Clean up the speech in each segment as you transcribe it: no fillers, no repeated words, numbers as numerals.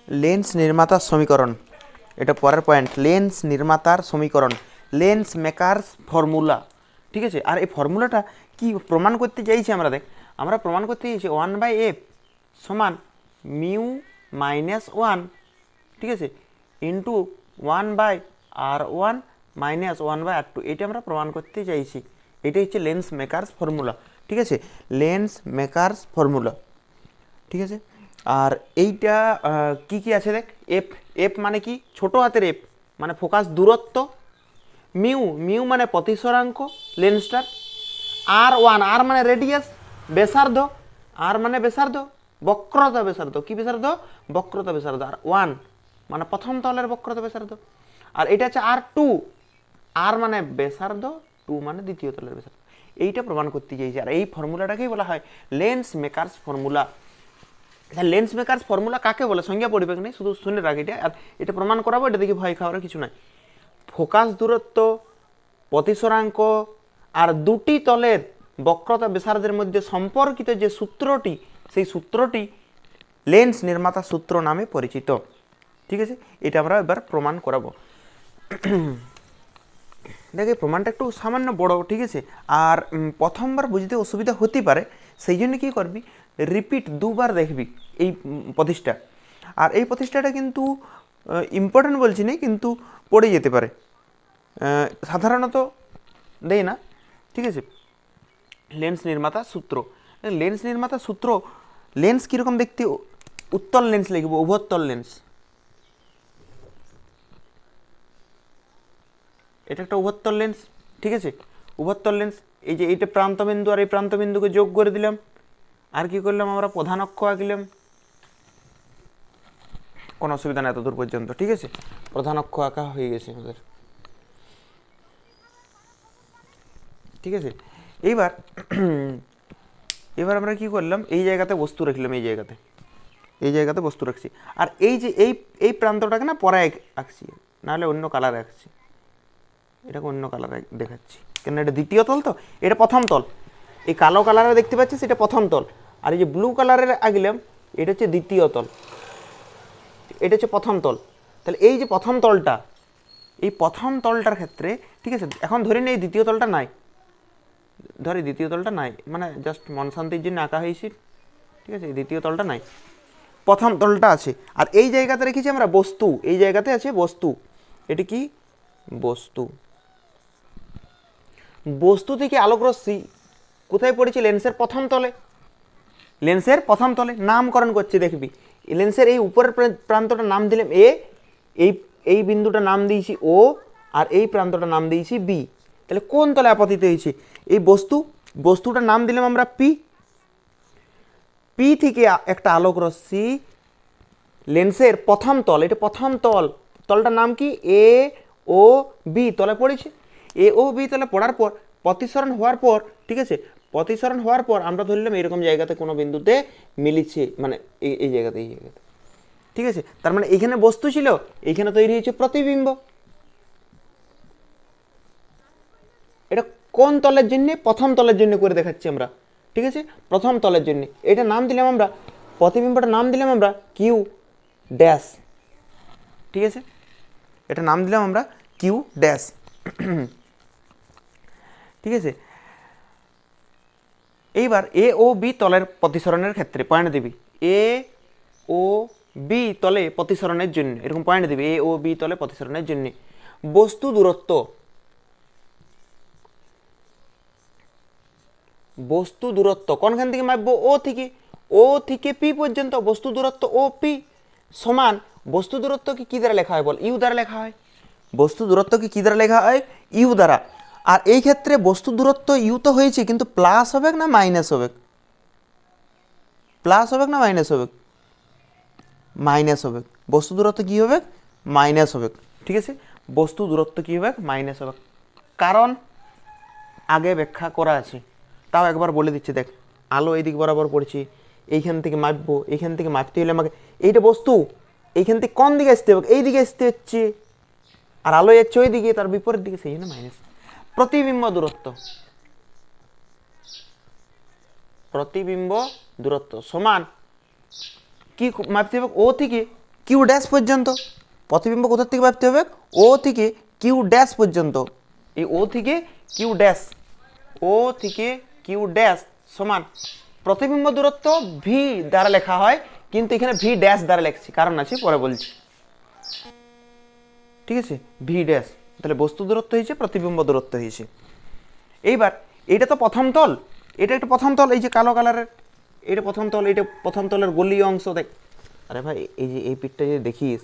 Lens নির্মাতার সমীকরণ, এটা পরের পয়েন্ট। লেন্স নির্মাতার সমীকরণ, লেন্স মেকারস ফর্মুলা, ঠিক আছে। আর এই ফর্মুলাটা কি প্রমাণ করতে চাইছি আমরা, দেখ আমরা প্রমাণ করতে চাইছি 1/f সমান মিউ মাইনাস 1, ঠিক আছে, ইন্টু 1/r1 মাইনাস 1/r2, এটা আমরা প্রমাণ করতে চাইছি। এটা হচ্ছে লেন্স মেকারস ফর্মুলা, ঠিক আছে, লেন্স মেকারস ফর্মুলা, ঠিক আছে। আর এইটা কি কি আছে দেখ, এফ, এফ মানে কি, ছোট হাতের এফ মানে ফোকাস দূরত্ব, মিউ, মিউ মানে প্রতিসরাঙ্ক লেন্সটার, আর1, আর মানে রেডিয়াস ব্যাসার্ধ, আর মানে ব্যাসার্ধ, বক্রতা ব্যাসার্ধ, কি ব্যাসার্ধ, বক্রতা ব্যাসার্ধ, আর 1 মানে প্রথম তলের বক্রতা ব্যাসার্ধ। আর এটা হচ্ছে R2, আর মানে ব্যাসার্ধ, 2 মানে দ্বিতীয় তলের ব্যাসার্ধ। এইটা প্রমাণ করতে চাইছি, আর এই ফর্মুলাটাকেই বলা হয় lens makers formula. Lens makers formula কাকে বলে সংজ্ঞা পড়বে না, শুধু শুনে রাখ এটা, আর এটা প্রমাণ করাবো, এটা দেখি ভয় খাওয়ার কিছু নাই। ফোকাস দূরত্ব, প্রতিসরাঙ্ক আর দুটি তলের বক্রতা ব্যাসার্ধের মধ্যে সম্পর্কিত যে সূত্রটি, সেই সূত্রটি লেন্স নির্মাতা সূত্র নামে পরিচিত, ঠিক আছে। এটা আমরা এবার প্রমাণ করাবো। দেখ এই প্রমাণটা একটু সামান্য বড়, ঠিক আছে, আর প্রথমবার বুঝতে অসুবিধা হতে পারে, সেই জন্য কী করবি, রিপিট দুবার দেখবি এই প্রতিষ্ঠা। আর এই প্রতিষ্ঠাটা কিন্তু ইম্পর্টেন্ট বলছি না, কিন্তু পড়ে যেতে পারে, সাধারণত দেয় না, ঠিক আছে। লেন্স নির্মাতা সূত্র, লেন্স নির্মাতা সূত্র, লেন্স কীরকম দেখতে, উত্তল লেন্স লিখব, উভত্তল লেন্স, এটা একটা উভত্তল লেন্স, ঠিক আছে, উভত্তল লেন্স। এই যে এইটা প্রান্তবিন্দু আর এই প্রান্তবিন্দুকে যোগ করে দিলাম, আর কি করলাম আমরা প্রধান অক্ষ আঁকলাম, কোনো অসুবিধা নেই এত দূর পর্যন্ত, ঠিক আছে, প্রধান অক্ষ আঁকা হয়ে গেছে আমাদের, ঠিক আছে। এইবার এবার আমরা কি করলাম, এই জায়গাতে বস্তু রাখলাম, এই জায়গাতে, এই জায়গাতে বস্তু রাখছি, আর এই যে এই প্রান্তটাকে না পরে আঁকছি, নাহলে অন্য কালারে আঁকছি, এটাকে অন্য কালারে দেখাচ্ছি, কেন এটা দ্বিতীয় তল, তো এটা প্রথম তল, এই কালো কালারে দেখতে পাচ্ছিস এটা প্রথম তল, আর এই যে ব্লু কালারের আঁকলাম এটা হচ্ছে দ্বিতীয় তল, এটা হচ্ছে প্রথম তল। তাহলে এই যে প্রথম তলটা, এই প্রথম তলটার ক্ষেত্রে, ঠিক আছে, এখন ধরে নিই এই দ্বিতীয় তলটা নাই, ধরি দ্বিতীয় তলটা নাই, মানে জাস্ট মন শান্তির জন্য আঁকা হয়েছে, ঠিক আছে, এই দ্বিতীয় তলটা নাই, প্রথম তলটা আছে। আর এই জায়গাতে রেখেছি আমরা বস্তু, এই জায়গাতে আছে বস্তু, এটি কি বস্তু, বস্তু থেকে আলোকরশ্মি কোথায় পড়েছে, লেন্সের প্রথম তলে, লেন্সের প্রথম তলে নামকরণ করছে, দেখবি লেন্সের এই উপরের প্রান্তটার নাম দিলাম এ, এই বিন্দুটা নাম দিয়েছি ও, আর এই প্রান্তটার নাম দিয়েছি বি। তাহলে কোন তলে আপতিত হয়েছে, এই বস্তুটার নাম দিলাম আমরা পি, পি থেকে একটা আলোক রশ্মি লেন্সের প্রথম তল, এটা প্রথম তল, তলটার নাম কি এ ও বি তলে পড়েছে। এ ও বি তলে পড়ার পর প্রতিসরণ হওয়ার পর, ঠিক আছে, প্রতিসরণ হওয়ার পর আমরা ধরলাম এরকম জায়গাতে কোনো বিন্দুতে মিলিছে, মানে এই জায়গাতে, এই জায়গাতে, ঠিক আছে। তার মানে এইখানে বস্তু ছিল, এইখানে তৈরি হয়েছে প্রতিবিম্ব। এটা কোন তলের জন্য, প্রথম তলের জন্য করে দেখাচ্ছি আমরা, ঠিক আছে, প্রথম তলের জন্য। এটা নাম দিলাম আমরা, প্রতিবিম্বটার নাম দিলাম আমরা কিউ ড্যাশ, ঠিক আছে, এটা নাম দিলাম আমরা কিউ ড্যাশ, ঠিক আছে। এইবার এ ও বি তলের প্রতিসরণের ক্ষেত্রে পয়েন্ট দিবি, এ ও বি তলে প্রতিসরণের জন্য এরকম পয়েন্ট দিবি, এ ও বি তলে প্রতিসরণের জন্য বস্তু দূরত্ব, বস্তু দূরত্ব কোনখান থেকে মাপবো, ও থেকে পি পর্যন্ত বস্তু দূরত্ব ও পি সমান, বস্তু দূরত্ব কি দ্বারা লেখা হয় বল, ইউ দ্বারা লেখা হয়, বস্তু দূরত্ব কি দ্বারা লেখা হয়, ইউ দ্বারা। আর এই ক্ষেত্রে বস্তু দূরত্ব ইউ তো হয়েছে, কিন্তু প্লাস হবে না মাইনাস হবে, প্লাস হবে না মাইনাস হবে, মাইনাস হবে, বস্তু দূরত্ব কি হবে, মাইনাস হবে, ঠিক আছে, বস্তু দূরত্ব কি হবে, মাইনাস হবে, কারণ আগে ব্যাখ্যা করা আছে, তাও একবার বলে দিচ্ছি। দেখ আলো এই দিক বরাবর পড়ছে, এইখান থেকে মাপবো, এইখান থেকে মাপতে হলে আমাকে, এইটা বস্তু এইখান থেকে কোন দিকে আসতে হবে, এই দিকে আসতে হচ্ছে, আর আলো যাচ্ছে ওই দিকে, তার বিপরীত দিকে, সেই জন্য মাইনাস। প্রতিবিম্ব দূরত্ব, প্রতিবিম্ব দূরত্ব সমান কি মাপতে হবে, ও থেকে কিউ ড্যাশ পর্যন্ত। প্রতিবিম্ব কোথার থেকে ভাবতে হবে? ও থেকে কিউ ড্যাশ পর্যন্ত। এই ও থেকে কিউ ড্যাশ, ও থেকে কিউ ড্যাশ সমান প্রতিবিম্ব দূরত্ব ভি দ্বারা লেখা হয়, কিন্তু এখানে ভি ড্যাশ দ্বারা লেখছি, কারণ আছে পরে বলছি। ঠিক আছে, ভি ড্যাশ, তাহলে বস্তু দূরত্ব হয়েছে, প্রতিবিম্ব দূরত্ব হয়েছে। এইবার এটা তো প্রথম তল, এটা একটা প্রথম তল, এই যে কালো কালারের, এটা প্রথম তল, এটা প্রথম তলের গলীয় অংশ। দেখ, আরে ভাই এই যে এই পিঠটা যদি দেখিস,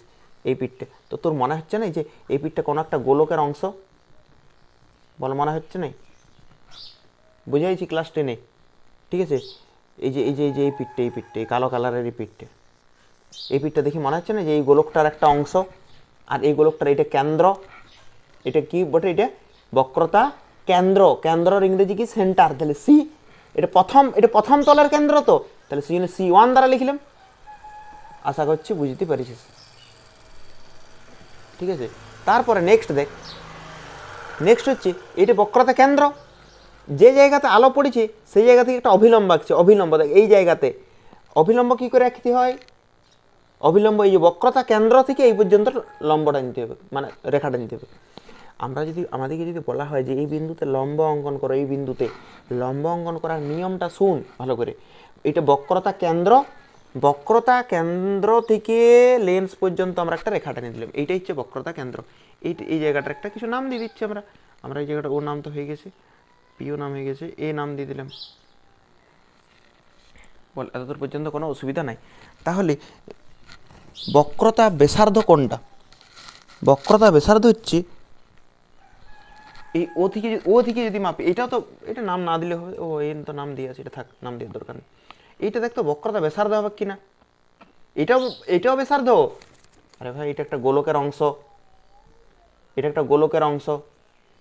এই পিঠটা তো তোর মনে হচ্ছে না যে এই পিঠটা কোনো একটা গোলকের অংশ? বল, মনে হচ্ছে না? বুঝাইছি ক্লাস 10-এ। ঠিক আছে, এই যে এই যে এই যে এই পিঠটা, এই পিঠটা, এই কালো কালারের এই পিঠটা, এই পিঠটা দেখি মনে হচ্ছে না যে এই গোলকটার একটা অংশ? আর এই গোলকটার এটা কেন্দ্র, এটা কি বটে? এটা বক্রতা কেন্দ্র, কেন্দ্রর ইংরেজি কি? সেন্টার। তাহলে সি, এটা প্রথম তলের কেন্দ্র, তো তাহলে সেই জন্য C1 দ্বারা লিখলাম। আশা করছি বুঝতে পারিস। ঠিক আছে, তারপরে নেক্সট দেখ, নেক্সট হচ্ছে এটা বক্রতা কেন্দ্র, যে জায়গাতে আলো পড়েছে সেই জায়গা থেকে একটা অভিলম্ব আঁকছে। অভিলম্ব দেখ, এই জায়গাতে অভিলম্ব কি করে আঁকতে হয়? অভিলম্ব এই যে বক্রতা কেন্দ্র থেকে এই পর্যন্ত লম্বটা নিতে হবে, মানে রেখাটা নিতে হবে। আমাদেরকে যদি বলা হয় যে এই বিন্দুতে লম্ব অঙ্কন করো, এই বিন্দুতে লম্ব অঙ্কন করার নিয়মটা শুন ভালো করে। এটা বক্রতা কেন্দ্র, বক্রতা কেন্দ্র থেকে লেন্স পর্যন্ত আমরা একটা রেখা টেনে দিলাম, এইটাই হচ্ছে বক্রতা কেন্দ্র। এই জায়গাটার একটা কিছু নাম দিয়ে দিচ্ছি আমরা এই জায়গাটা ও নাম তো হয়ে গেছে, পিও নাম হয়ে গেছে, এ নাম দিয়ে দিলাম। বল, এতদূর পর্যন্ত কোনো অসুবিধা নাই? তাহলে বক্রতা ব্যাসার্ধ কোনটা? বক্রতা ব্যাসার্ধ হচ্ছে এই ও থেকে যদি মাপি, এটাও তো, এটা নাম না দিলে হবে। ও এই তো নাম দিয়ে আছে, এটা থাক, নাম দেওয়ার দরকার নেই। এইটা দেখতো বক্রতা ব্যাসার্ধ হবে কিনা? এটাও ব্যাসার্ধ। আরে ভাই, এটা একটা গোলকের অংশ, এটা একটা গোলকের অংশ।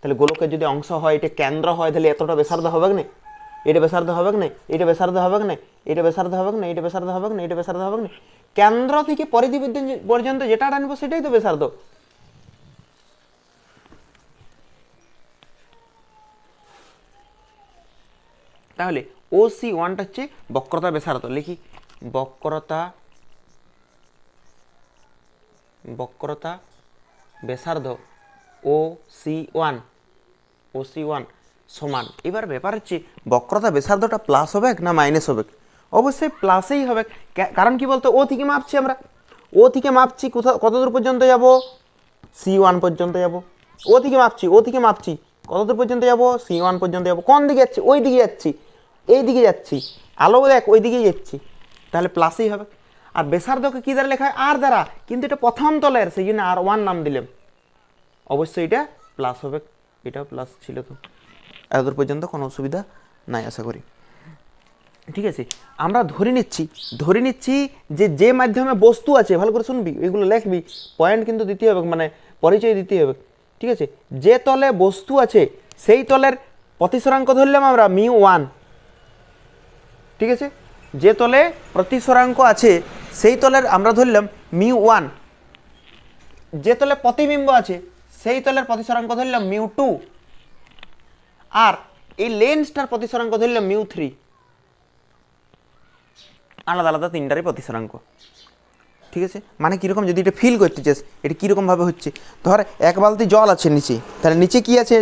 তাহলে গোলকের যদি অংশ হয়, এটা কেন্দ্র হয়, তাহলে এতটা ব্যাসার্ধ হবে না? এটা ব্যাসার্ধ হবে না? এটা ব্যাসার্ধ হবে না? এটা ব্যাসার্ধ হবে না? এটা ব্যাসার্ধ হবে না? এটা ব্যাসার্ধ হবে না? কেন্দ্র থেকে পরিধি পর্যন্ত যেটা টানবো সেটাই তো ব্যাসার্ধ। তাহলে OC1টা হচ্ছে বক্রতা ব্যাসার্ধ। লিখি বক্রতা ব্যাসার্ধ OC1 সমান। এবার ব্যাপার হচ্ছে বক্রতা ব্যাসার্ধটা প্লাস হবে না মাইনাস হবে? অবশ্যই প্লাসেই হবে। কারণ কি বলতো, ও থেকে মাপছি আমরা, ও থেকে মাপছি কত দূর পর্যন্ত যাব? C1 পর্যন্ত যাব। ও থেকে মাপছি কত দূর পর্যন্ত যাব? C1 পর্যন্ত যাব। কোন দিকে যাচ্ছি? ওই দিকে যাচ্ছি, এই দিকে যাচ্ছি, আলো দেখ ওই দিকেই যাচ্ছি, তাহলে প্লাসই হবে। আর ব্যাসার্ধকে কী দ্বারা লেখা হয়? আর দ্বারা, কিন্তু এটা প্রথম তলের, সেই জন্য R1 নাম দিলাম। অবশ্যই এটা প্লাস হবে, এটাও প্লাস ছিল। তো এতদূর পর্যন্ত কোনো অসুবিধা নাই আশা করি। ঠিক আছে, আমরা ধরে নিচ্ছি যে মাধ্যমে বস্তু আছে, ভালো করে শুনবি, এগুলো লিখবি, পয়েন্ট কিন্তু দিতে হবে, মানে পরিচয় দিতে হবে। ঠিক আছে, যে তলে বস্তু আছে সেই তলের প্রতিসরাঙ্ক ধরলাম আমরা μ1। ঠিক আছে, যে তলে প্রতিসরাঙ্ক আছে সেই তলের আমরা ধরলাম μ1। যে তলে প্রতিবিম্ব আছে সেই তলের প্রতিসরাঙ্ক ধরলাম μ2। আর এই লেন্সটার প্রতিসরাঙ্ক ধরলাম μ3। আলাদা আলাদা তিনটারই প্রতিসরাঙ্ক। ঠিক আছে, মানে কীরকম, যদি এটা ফিল করতে চাস এটা কীরকমভাবে হচ্ছে, ধর এক বালতি জল আছে নিচে, তাহলে নিচে কি আছে?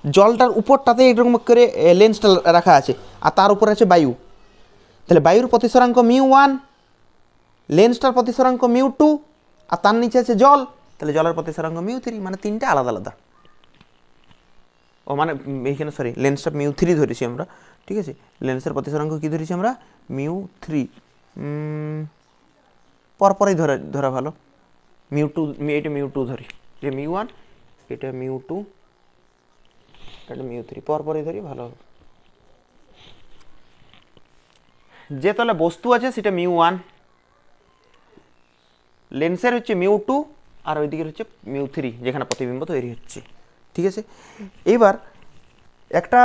জলটার উপরটাতে এরকম করে লেন্সটা রাখা আছে, আর তার উপরে আছে বায়ু। তাহলে বায়ুর প্রতিসরাঙ্ক μ1, লেন্সটার প্রতিসরাঙ্ক μ2, আর তার নিচে আছে জল, তাহলে জলের প্রতিসরাঙ্ক μ3। মানে তিনটে আলাদা আলাদা। ও মানে এইখানে সরি, লেন্সটা μ3 ধরেছি আমরা। ঠিক আছে, লেন্সের প্রতিসরাঙ্ক কী ধরেছি আমরা? μ3। পরপরই ধরা ভালো। μ2, এটা μ2 ধরি, এটা μ1, এটা μ2, এটা μ3, পরপরই ধরি, ভালো হবে। যে তলে বস্তু আছে সেটা μ1, লেন্সের হচ্ছে μ2, আর ওই দিকের হচ্ছে μ3, যেখানে প্রতিবিম্ব তৈরি হচ্ছে। ঠিক আছে, এবার একটা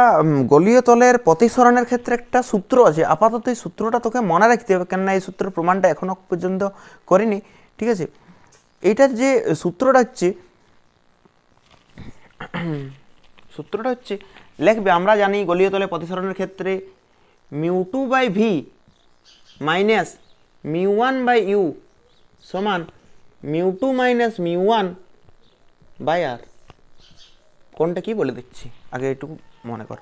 গলীয় তলের প্রতিসরণের ক্ষেত্রে একটা সূত্র আছে। আপাতত এই সূত্রটা তোকে মনে রাখতে হবে, কেননা এই সূত্রের প্রমাণটা এখনও পর্যন্ত করিনি। ঠিক আছে, এইটার যে সূত্রটা হচ্ছে লিখবে, আমরা জানি গলীয় তলে প্রতিসরণের ক্ষেত্রে μ2/v মাইনাস μ1/u সমান μ2 মাইনাস μ1 বাই আর। কোনটা কি বলে দিচ্ছি আগে একটু মনে কর।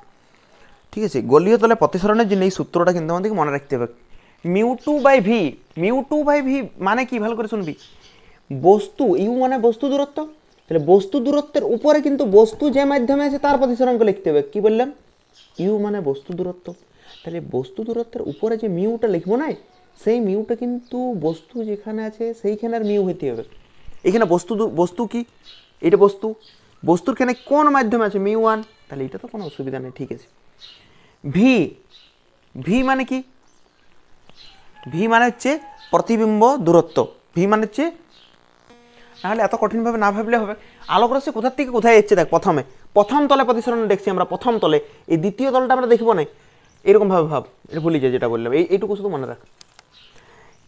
ঠিক আছে, গোলীয় তলে প্রতিসরণের জন্য এই সূত্রটা কিন্তু আমাদেরকে মনে রাখতে হবে। μ2/v মানে কি, ভালো করে শুনবি। বস্তু ইউ মানে বস্তু দূরত্ব, তাহলে বস্তু দূরত্বের উপরে কিন্তু বস্তু যে মাধ্যমে আছে তার প্রতিসরাঙ্ক লিখতে হবে। কি বললাম, ইউ মানে বস্তু দূরত্ব, তাহলে বস্তু দূরত্বের উপরে যে মিউটা লিখবো না, সেই মিউটা কিন্তু বস্তু যেখানে আছে সেইখানে আর মিউ হইতে হবে। এখানে বস্তু কি, এটা বস্তুর খানে কোন মাধ্যমে আছে μ1, তাহলে এটা তো কোনো অসুবিধা নেই। ঠিক আছে, ভি মানে কি, ভি মানে হচ্ছে প্রতিবিম্ব দূরত্ব, ভি মানে হচ্ছে, নাহলে এত কঠিনভাবে না ভাবলে হবে। আলোক রশ্মি কোথার থেকে কোথায় যাচ্ছে দেখ, প্রথম তলে প্রতিসরণ দেখছি আমরা, প্রথম তলে, এই দ্বিতীয় তলটা আমরা দেখবো না, এরকমভাবে ভাব, এটা ভুলে যায় যেটা বললাম, এইটুকু শুধু মনে রাখ।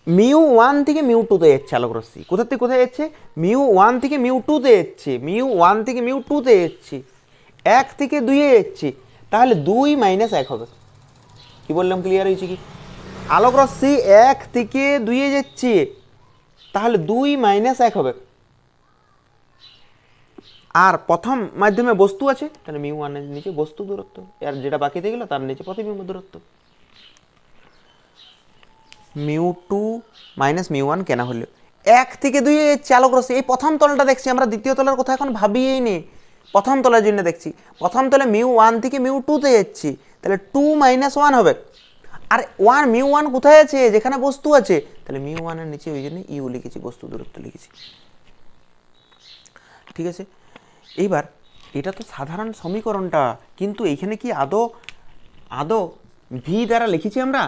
μ1 থেকে μ2-তে যাচ্ছে আলোক রশ্মি, কোথার থেকে কোথায় যাচ্ছে, μ1 থেকে μ2-তে যাচ্ছে, μ1 থেকে μ2-তে যাচ্ছে, 1 থেকে 2-এ যাচ্ছে, তাহলে 2 - 1 হবে। কি বললাম, ক্লিয়ার হয়েছে কি? আলোক রশ্মি 1 থেকে 2-এ যাচ্ছে, তাহলে 2 - 1 হবে। আর প্রথম মাধ্যমে বস্তু আছে, তাহলে μ1 এর নিচে বস্তু দূরত্ব, আর যেটা বাকি থেকে গেল তার নিচে প্রতিবিম্ব দূরত্ব। μ2 - μ1 কেন হলো, 1 থেকে 2 এ আলোক রশ্মি, এই প্রথম তলটা দেখছি আমরা, দ্বিতীয় তলের কথা এখন ভাবিয়েই নি, প্রথম তলের জন্য দেখছি। প্রথম তলে μ1 থেকে μ2-তে যাচ্ছি, তাহলে 2 - 1 হবে। আর μ1 কোথায় আছে, যেখানে বস্তু আছে, তাহলে μ1 এর নিচে ওই জন্য ইউ লিখেছি, বস্তু দূরত্ব লিখেছি। ঠিক আছে, এইবার এটা তো সাধারণ সমীকরণটা, কিন্তু এইখানে কি আদৌ ভি দ্বারা লিখেছি আমরা,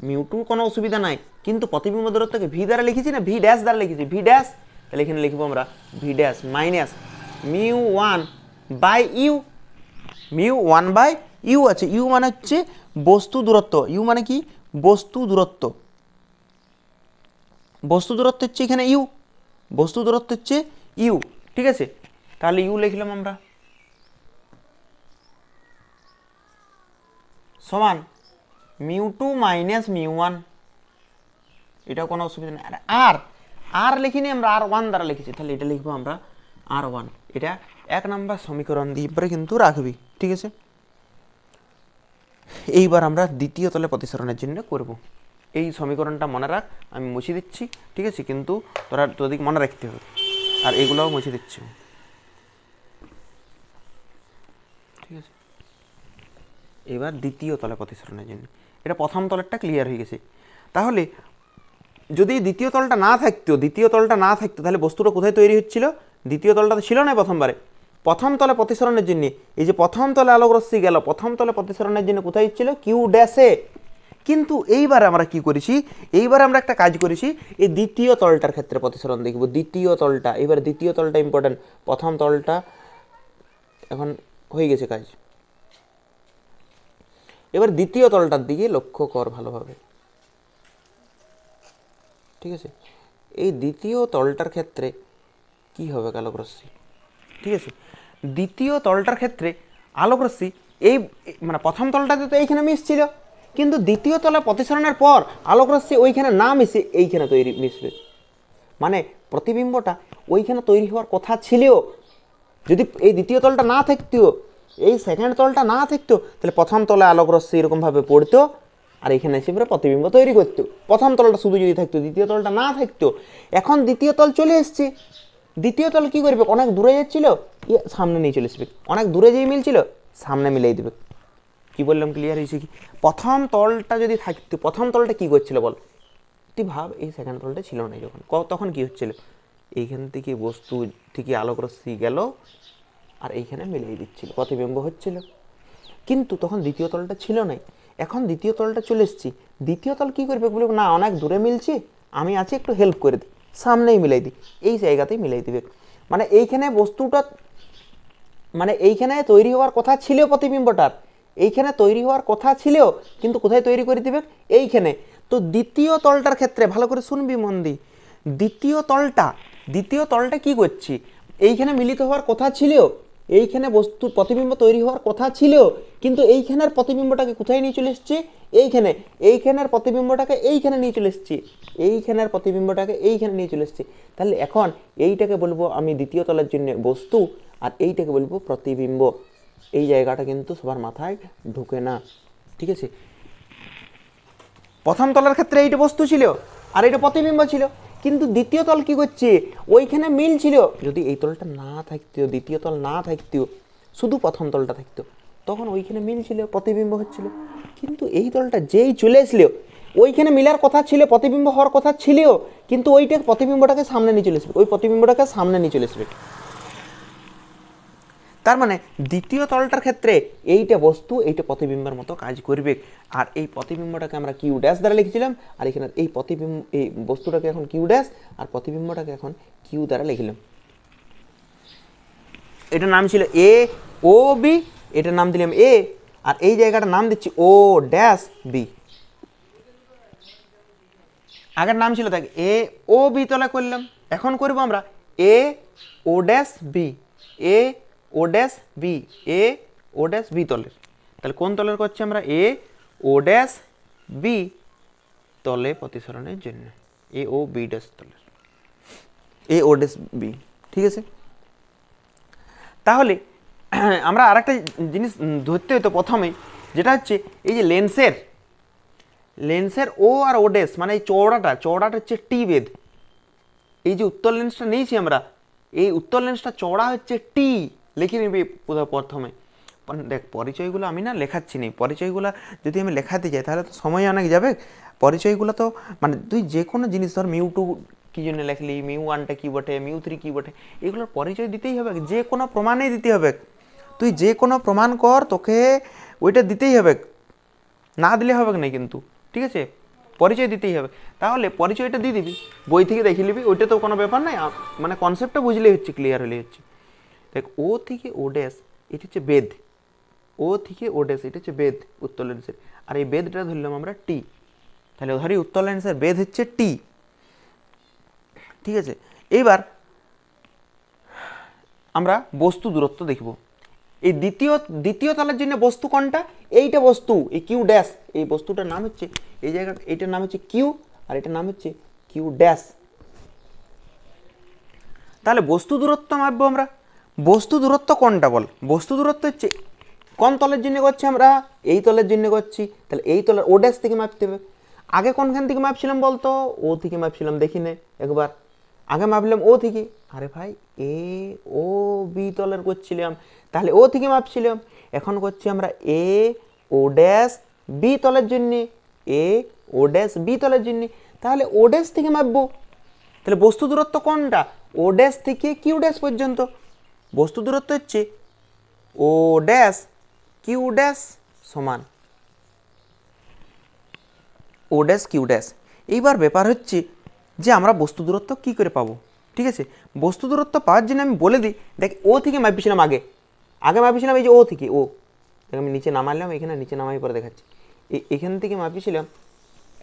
μ2 কোনো অসুবিধা নাই, কিন্তু প্রতিবিম্ব দূরত্বকে ভি দ্বারা লিখেছি না ভি ড্যাশ দ্বারা লিখেছি, ভি ড্যাশ, তাহলে এখানে লিখবো আমরা ভি ড্যাশ মাইনাস μ1/ইউ, μ1/ইউ আছে, ইউ মানে হচ্ছে বস্তু দূরত্ব, ইউ মানে কি, বস্তু দূরত্ব, বস্তু দূরত্ব হচ্ছে এখানে ইউ, বস্তু দূরত্ব হচ্ছে ইউ। ঠিক আছে, তাহলে ইউ লিখলাম আমরা, সমান μ2 মাইনাস μ1, এটা কোনো অসুবিধা নেই। আর লিখিনি আমরা, আর1 দ্বারা লিখেছি, তাহলে এটা লিখবো আমরা আর1। এটা 1 নম্বর সমীকরণ দিয়ে পরে কিন্তু রাখবি। ঠিক আছে, এইবার আমরা দ্বিতীয় তলে প্রতিসরণের জন্য করব। এই সমীকরণটা মনে রাখ, আমি মুছে দিচ্ছি। ঠিক আছে, কিন্তু তোদের মনে রাখতে হবে, আর এগুলোও মুছে দিচ্ছি। ঠিক আছে, এবার দ্বিতীয় তলে প্রতিসরণের জন্য, এটা প্রথম তলেরটা ক্লিয়ার হয়ে গেছে। তাহলে যদি দ্বিতীয় তলটা না থাকতো, তাহলে বস্তুটা কোথায় তৈরি হচ্ছিল, দ্বিতীয় তলটা তো ছিল না প্রথমবারে, প্রথম তলে প্রতিসরণের জন্য, এই যে প্রথম তলে আলোক রশ্মি গেল, প্রথম তলে প্রতিসরণের জন্য কোথায় হচ্ছিল, কিউ ড্যাশে। কিন্তু এইবার আমরা কি করেছি, এইবার আমরা একটা কাজ করেছি, এই দ্বিতীয় তলটার ক্ষেত্রে প্রতিসরণ দেখব, দ্বিতীয় তলটা, এবার দ্বিতীয় তলটা ইম্পর্টেন্ট, প্রথম তলটা এখন হয়ে গেছে কাজ, এবার দ্বিতীয় তলটার দিকে লক্ষ্য কর ভালোভাবে। ঠিক আছে, এই দ্বিতীয় তলটার ক্ষেত্রে কি হবে আলোক রশ্মি। ঠিক আছে, দ্বিতীয় তলটার ক্ষেত্রে আলোক রশ্মি এই মানে প্রথম তলটাতে তো এইখানে মিশছিল, কিন্তু দ্বিতীয় তলে প্রতিসরণের পর আলোক রশ্মি ওইখানে না মিশে এইখানে মিশবে, মানে প্রতিবিম্বটা ওইখানে তৈরি হওয়ার কথা ছিল। যদি এই দ্বিতীয় তলটা না থাকতো, এই সেকেন্ড তলটা না থাকতো, তাহলে প্রথম তলে আলোক রশ্মি এরকমভাবে পড়তো, আর এখানে এসে পরে প্রতিবিম্ব তৈরি করতো। প্রথম তলটা শুধু যদি থাকতো, দ্বিতীয় তলটা না থাকতো। এখন দ্বিতীয় তল চলে এসছে, দ্বিতীয় তল কী করবে, অনেক দূরে যাচ্ছিল, সামনে নিয়ে চলে আসবে, অনেক দূরে যেই মিলছিল সামনে মিলিয়ে দেবে। কি বললাম, ক্লিয়ার হয়েছে কি? প্রথম তলটা যদি থাকতো, প্রথম তলটা কী করছিল বল, তুই ভাব, এই সেকেন্ড তলটা ছিল না যখন, তখন কি হচ্ছিল, এইখান থেকে বস্তু থেকে আলোক রশ্মি গেল, আর এইখানে মিলিয়ে দিচ্ছিল, প্রতিবিম্ব হচ্ছিল। কিন্তু তখন দ্বিতীয় তলটা ছিল না, এখন দ্বিতীয় তলটা চলে এসেছি, দ্বিতীয় তল কী করবে, বলবে না অনেক দূরে মিলছে, আমি আছি একটু হেল্প করে দিই, সামনেই মিলাই দিই, এই জায়গাতেই মিলাই দিবে। মানে এইখানে বস্তুটা, মানে এইখানে তৈরি হওয়ার কথা ছিল প্রতিবিম্বটার, এইখানে তৈরি হওয়ার কথা ছিল, কিন্তু কোথায় তৈরি করে দিবে, এইখানে। তো দ্বিতীয় তলটার ক্ষেত্রে ভালো করে শুনবি মন দি, দ্বিতীয় তলটা কি করছি, এইখানে মিলিত হওয়ার কথা ছিল, এইখানে বস্তু প্রতিবিম্ব তৈরি হওয়ার কথা ছিল, কিন্তু এইখানের প্রতিবিম্বটাকে কোথায় নিয়ে চলে এসেছি, এইখানে। এইখানের প্রতিবিম্বটাকে এইখানে নিয়ে চলে এসেছি, এইখানের প্রতিবিম্বটাকে এইখানে নিয়ে চলে এসেছি। তাহলে এখন এইটাকে বলবো আমি দ্বিতীয় তলের জন্য বস্তু, আর এইটাকে বলবো প্রতিবিম্ব। এই জায়গাটা কিন্তু সবার মাথায় ঢুকে না, ঠিক আছে। প্রথম তলের ক্ষেত্রে এইটা বস্তু ছিল আর এটা প্রতিবিম্ব ছিল, কিন্তু দ্বিতীয় তল কি করছে, ওইখানে মিল ছিল। যদি এই তলটা না থাকতো, দ্বিতীয় তল না থাকতো, শুধু প্রথম তলটা থাকতো, তখন ওইখানে মিল ছিল, প্রতিবিম্ব হচ্ছিল। কিন্তু এই তলটা যেই চলে আসলো, ওইখানে মিলার কথা ছিল, প্রতিবিম্ব হওয়ার কথা ছিল, কিন্তু ওইটা প্রতিবিম্বটাকে সামনে নিয়ে চলে আসবে, ওই প্রতিবিম্বটাকে সামনে নিয়ে চলে আসবে। তার মানে দ্বিতীয় তলটার ক্ষেত্রে এইটা বস্তু, এইটা প্রতিবিম্বের মতো কাজ করবে। আর এই প্রতিবিম্বটাকে আমরা কিউ ড্যাশ দ্বারা লিখেছিলাম, আর এখানে এই প্রতিবিম্ব, এই বস্তুটাকে এখন কিউ ড্যাশ, আর প্রতিবিম্বটাকে এখন কিউ দ্বারা লিখলাম। এটার নাম ছিল এ ও বি, এটার নাম দিলাম এ, আর এই জায়গাটার নাম দিচ্ছি ও ড্যাশ বি। আগের নাম ছিল দেখ এ ও বি তলে করলাম, এখন করবো আমরা এ ও ড্যাশ বি, এ ও ড্যাশ বি, এ ও ড্যাশ বি তলের। তাহলে কোন তলের করছি আমরা, এ ও ড্যাশ বি তলে প্রতিসরণের জন্য, এ ও বি ড্যাশ তলের, এ ও ড্যাশ বি, ঠিক আছে। তাহলে আমরা আরেকটা জিনিস ধরতে হতো প্রথমেই, যেটা হচ্ছে এই যে লেন্সের ও আর ও ড্যাশ, মানে এই চওড়াটা হচ্ছে টি বেদ। এই যে উত্তর লেন্সটা নিয়েছি আমরা, এই উত্তর লেন্সটা চওড়া হচ্ছে টি, লিখে নিবি প্রথমে। দেখ পরিচয়গুলো আমি না লেখাচ্ছি নি, পরিচয়গুলো যদি আমি লেখাতে যাই তাহলে তো সময় অনেক যাবে। পরিচয়গুলো তো মানে তুই যে কোনো জিনিস ধর মিউ টু কী জন্য লেখলি, মিউ ওয়ানটা কী বটে, মিউ থ্রি কী বটে, এগুলোর পরিচয় দিতেই হবে, যে কোনো প্রমাণেই দিতে হবে। তুই যে কোনো প্রমাণ কর, তোকে ওইটা দিতেই হবে, না দিলে হবে না কিন্তু, ঠিক আছে, পরিচয় দিতেই হবে। তাহলে পরিচয়টা দিয়ে দিবি, বই থেকে দেখে নিবি, ওইটা তো কোনো ব্যাপার নাই, মানে কনসেপ্টটা বুঝলেই হচ্ছে, ক্লিয়ার হলেই হচ্ছে। দেখ ও থেকে ও ড্যাশ এটা হচ্ছে বেদ, ও থেকে ও ড্যাশ এটা হচ্ছে বেদ উত্তর লেন্সের, আর এই বেদটা ধরলাম আমরা টি। তাহলে ধরি উত্তর লেন্সের বেদ হচ্ছে টি, ঠিক আছে। আমরা বস্তু দূরত্ব দেখব। এই দ্বিতীয় তলের জন্য বস্তু কোনটা, এইটা বস্তু, এই কিউ ড্যাশ, এই বস্তুটার নাম হচ্ছে, এই জায়গাটা এইটার নাম হচ্ছে কিউ, আর এটার নাম হচ্ছে কিউ ড্যাশ। তাহলে বস্তু দূরত্ব মাপবো আমরা, বস্তু দূরত্ব কোনটা বল, বস্তু দূরত্ব হচ্ছে কোন তলের জন্য করছি আমরা, এই তলের জন্য করছি, তাহলে এই তলের ও ড্যাশ থেকে মাপতে হবে। আগে কোনখান থেকে মাপছিলাম বলতো, ও থেকে মাপছিলাম, দেখি নে একবার, আগে মাপলাম ও থেকে, আরে ভাই এ ও বি তলের করছিলাম, তাহলে ও থেকে মাপছিলাম, এখন করছি আমরা এ ও ড্যাশ বি তলের জন্যে, এ ও ড্যাশ বি তলের জন্যে, তাহলে ও ড্যাশ থেকে মাপবো। তাহলে বস্তু দূরত্ব কোনটা, ও ড্যাশ থেকে কিউ ড্যাশ পর্যন্ত, বস্তু দূরত্ব হচ্ছে ও ড্যাশ কিউ ড্যাশ সমান ও ড্যাশ কিউ ড্যাশ। এইবার ব্যাপার হচ্ছে যে আমরা বস্তু দূরত্ব কী করে পাবো, ঠিক আছে। বস্তু দূরত্ব পাওয়ার জন্য আমি বলে দিই, দেখ ও থেকে মাপিছিলাম, আগে মাপিছিলাম এই যে ও থেকে, ও দেখ আমি নিচে নামালাম, এখানে নিচে নামাই পরে দেখাচ্ছি, এখান থেকে মাপিছিলাম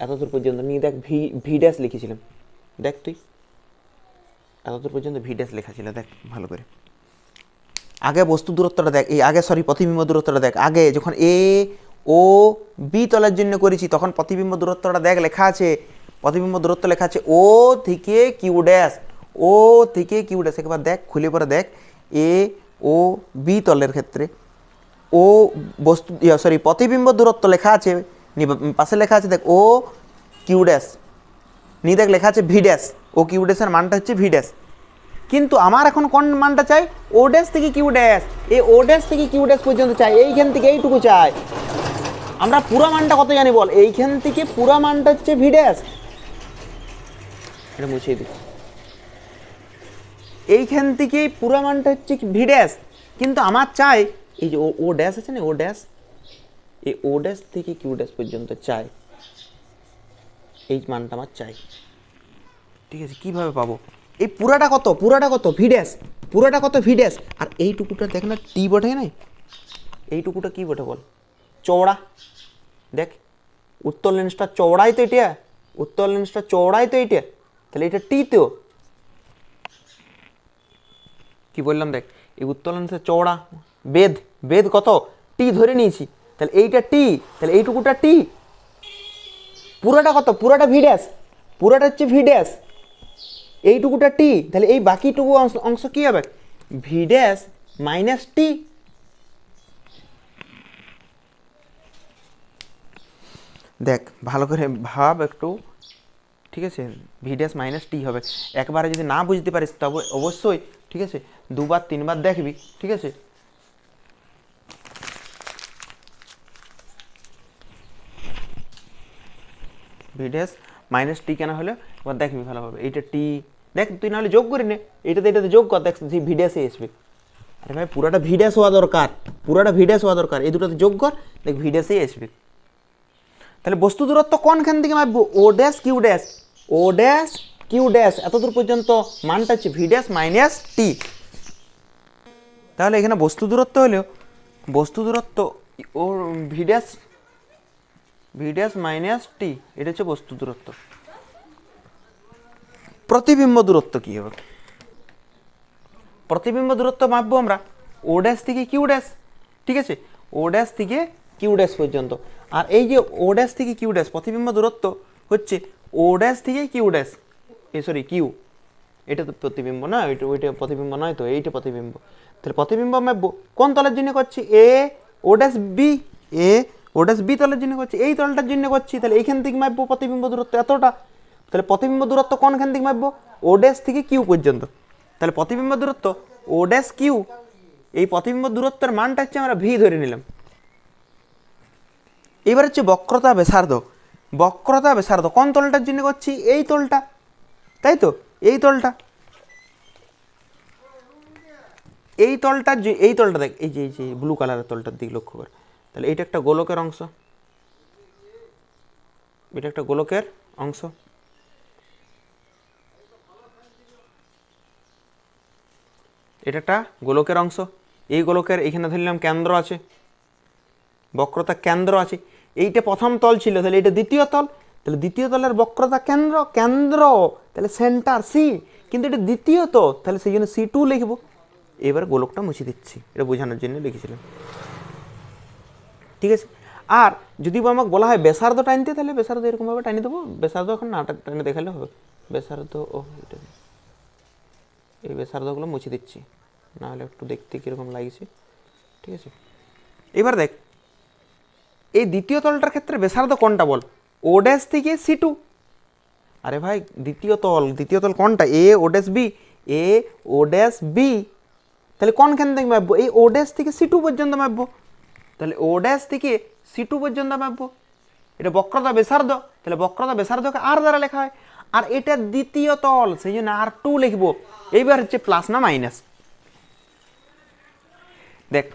এতদূর পর্যন্ত নিয়ে, দেখ ভি ভি ড্যাশ লিখেছিলাম, দেখ তুই এতদূর পর্যন্ত ভি ড্যাশ লেখা ছিল, দেখ ভালো করে। আগে বস্তু দূরত্বটা দেখ, এই আগে প্রতিবিম্ব দূরত্বটা দেখ, আগে যখন এ ও বি তলের জন্য করেছি তখন প্রতিবিম্ব দূরত্বটা দেখ লেখা আছে, প্রতিবিম্ব দূরত্ব লেখা আছে ও থেকে কিউ ড্যাশ, ও থেকে কিউ ড্যাশ, একবার দেখ খুলে পরে দেখ, এ ও বি তলের ক্ষেত্রে ও বস্তু প্রতিবিম্ব দূরত্ব লেখা আছে, পাশে লেখা আছে দেখ ও কিউ ড্যাশ, নিয়ে দেখ লেখা আছে ভি ড্যাশ, ও কিউ ড্যাশের মানটা হচ্ছে ভি ড্যাশ। কিন্তু আমার এখন কোন মানটা চাই, ও ড্যাশ থেকে কিউ ড্যাশ, এই ও ড্যাশ থেকে কিউ ড্যাশ পর্যন্ত চাই, এইখান থেকে এইটুকু চাই। আমরা পুরো মানটা কত জানি বল, এইখান থেকে পুরো মানটা হচ্ছে ভি ড্যাশ, এটা মুছিয়ে দিই, এইখান থেকে পুরো মানটা হচ্ছে ভি ড্যাশ, কিন্তু আমার চাই এই যে ও ড্যাশ আছে না, ও ড্যাশ, এই ও ড্যাশ থেকে কিউ ড্যাশ পর্যন্ত চাই, এই মানটা আমার চাই, ঠিক আছে। কীভাবে পাবো, এই পুরাটা কত ভি ড্যাশ, পুরাটা কত ভি ড্যাশ, আর এইটুকুটা দেখ না টি বটে নাই, এইটুকুটা কী বটে বল, চওড়া, দেখ উত্তর লেন্সটা চওড়াই তো এটা, উত্তর লেন্সটা চওড়াই তো এইটা, তাহলে এটা টি তো, কি বললাম দেখ এই উত্তোলনশের চওড়া বেদ, বেদ কত টি ধরে নিয়েছি, তাহলে এইটা টি, তাহলে এইটুকুটা টি, পুরোটা কত, পুরোটা ভি ড্যাশ, পুরোটা হচ্ছে ভি ড্যাশ, এইটুকুটা টি, তাহলে এই বাকিটুকু অংশ কি হবে, ভি ড্যাশ মাইনাস টি। দেখ ভালো করে ভাব একটু, ঠিক আছে, ভি ড্যাশ মাইনাস টি হবে। একবারে যদি না বুঝতে পারিস তবে অবশ্যই, ঠিক আছে, দুবার তিনবার দেখবি, ঠিক আছে। ভি ড্যাশ মাইনাস টি কেন হলো এবার দেখবি ভালোভাবে, এইটা টি, দেখ তুই নাহলে যোগ করি নে, এটাতে যোগ কর, দেখ ভি ড্যাশে আসবে। আরে ভাই পুরাটা ভি ড্যাশ হওয়া দরকার, পুরাটা ভি ড্যাশ হওয়া দরকার, এই দুটোতে যোগ কর, দেখ ভি ড্যাশেই আসবে। তাহলে বস্তু দূরত্ব কোনখান থেকে মাপবো, ও ড্যাশ কিউ ড্যাশ, ও ড্যাশ কিউ ড্যাশ, এতদূর পর্যন্ত মানটা হচ্ছে ভি ড্যাশ মাইনাস টি। তাহলে এখানে বস্তু দূরত্ব হলেও বস্তু দূরত্ব ও ভি ড্যাশ মাইনাস টি, এটা হচ্ছে বস্তু দূরত্ব। প্রতিবিম্ব দূরত্ব কি হবে, প্রতিবিম্ব দূরত্ব মাপবো আমরা ও ড্যাশ থেকে কিউ ড্যাশ, ঠিক আছে, ও ড্যাশ থেকে কিউ ড্যাশ পর্যন্ত। আর এই যে ও ড্যাশ থেকে কিউ ড্যাশ প্রতিবিম্ব দূরত্ব হচ্ছে ও ড্যাশ থেকে কিউ ড্যাশ, সরি কিউ, এটা তো প্রতিবিম্ব না, ওইটা প্রতিবিম্ব নয় তো, এইটা প্রতিবিম্ব। তাহলে প্রতিবিম্ব মাপবো কোন তলের জন্য করছি, এ ও ড্যাশ বি, এ ও ড্যাশ বি তলের জন্য করছি, এই তলটার জন্য করছি, তাহলে এইখান থেকে মাপবো প্রতিবিম্ব দূরত্ব এতটা। তাহলে প্রতিবিম্ব দূরত্ব কোনখান থেকে মাপবো, ও ড্যাশ থেকে কিউ পর্যন্ত। তাহলে প্রতিবিম্ব দূরত্ব ও ড্যাশ কিউ, এই প্রতিবিম্ব দূরত্বের মানটা হচ্ছে আমরা ভি ধরে নিলাম। এবার হচ্ছে বক্রতা ব্যাসার্ধ, বক্রতা ব্যাসার্ধ কোন তলটার জন্য করছি, এই তলটা, তাই তো, এই তলটা, এই তলটার এই তলটা দেখ, এই যে ব্লু কালারের তলটার দিকে লক্ষ্য কর। তাহলে এটা একটা গোলকের অংশ, এটা একটা গোলকের অংশ, এটা একটা গোলকের অংশ, এই গোলকের এখানে ধরলাম কেন্দ্র আছে, বক্রতা কেন্দ্র আছে, এইটা প্রথম তল ছিল, তাহলে এটা দ্বিতীয় তল, তাহলে দ্বিতীয় তলের বক্রতা কেন্দ্র, কেন্দ্র তাহলে সেন্টার সি, কিন্তু এটা দ্বিতীয় তো, তাহলে সেই জন্য সি টু লিখবো। এবার গোলকটা মুছে দিচ্ছি, এটা বোঝানোর জন্য লিখেছিলাম, ঠিক আছে। আর যদি আমাকে বলা হয় ব্যাসার্ধ টানতে, তাহলে ব্যাসার্ধ এরকমভাবে টানিয়ে দেবো, ব্যাসার্ধ এখন নাটক টানে দেখালে হবে, ব্যাসার্ধ ও এটা, এই ব্যাসার্ধগুলো মুছে দিচ্ছি, নাহলে একটু দেখতে কীরকম লাগছে, ঠিক আছে। এবার দেখ এই দ্বিতীয় তলটার ক্ষেত্রে ব্যাসার্ধ কোনটা বল, ও ড্যাশ থেকে সি টু, আরে ভাই দ্বিতীয় তল কোনটা, এ ও ড্যাশ বি, এ ও ড্যাশ বি, তাহলে কোনখান থেকে মাপবো, এই ও ড্যাশ থেকে সি টু পর্যন্ত মাপবো, তাহলে ও ড্যাশ থেকে সি টু পর্যন্ত মাপবো, এটা বক্রতা ব্যাসার্ধ, তাহলে বক্রতা ব্যাসার্ধকে আর দ্বারা লেখা হয়, আর এটা দ্বিতীয় তল সেই জন্য আর টু লিখবো। এইবার হচ্ছে প্লাস না মাইনাস, দেখ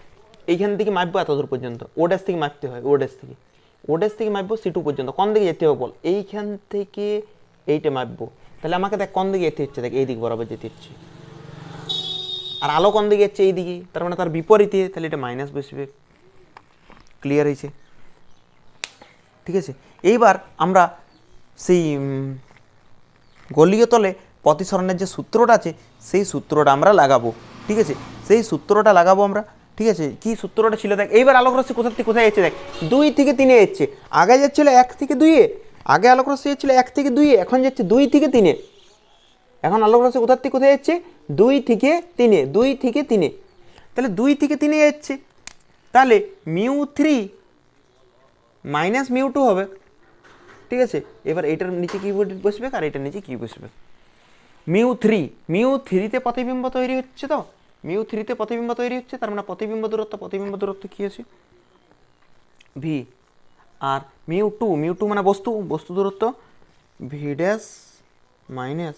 এইখান থেকে মাপবো এত দূর পর্যন্ত, ও ড্যাশ থেকে মাপতে হয়, ও ড্যাশ থেকে মাপবো সি টু পর্যন্ত, কোন দিকে যেতে হবে বল, এইখান থেকে এইটা মাপবো, তাহলে আমাকে দেখ কোন দিকে যেতে হচ্ছে, দেখ এই দিক বরাবর যেতে হচ্ছে, আর আলো কোন দিকে যাচ্ছে, এই দিকে, তার মানে তার বিপরীতে, তাহলে এটা মাইনাস বসবে, ক্লিয়ার হয়েছে, ঠিক আছে। এইবার আমরা সেই গলীয় তলে প্রতিসরণের যে সূত্রটা আছে সেই সূত্রটা আমরা লাগাবো, ঠিক আছে, সেই সূত্রটা লাগাবো আমরা, ঠিক আছে। কি সূত্রটা ছিল দেখ, এইবার আলোক রশ্মি কোথা থেকে কোথায় যাচ্ছে, দেখ 2 থেকে 3 এ যাচ্ছে, আগে যাচ্ছিল 1 থেকে 2 এ, আগে আলোক রশ্মি যাচ্ছিল 1 থেকে 2 এ, এখন যাচ্ছে 2 থেকে 3 এ, এখন আলোক রশ্মি কোথা থেকে কোথায় যাচ্ছে, 2 থেকে 3 এ, 2 থেকে 3 এ, তাহলে 2 থেকে 3 এ যাচ্ছে, তাহলে μ3 মাইনাস μ2 হবে, ঠিক আছে। এবার এটার নিচে কি বসবে আর এটার নিচে কি বসবে, μ3তে প্রতিবিম্ব তৈরি হচ্ছে, তো μ3তে প্রতিবিম্ব তৈরি হচ্ছে, তার মানে প্রতিবিম্ব দূরত্ব কি আছে ভি, আর μ2 মানে বস্তু দূরত্ব ভি ড্যাশ মাইনাস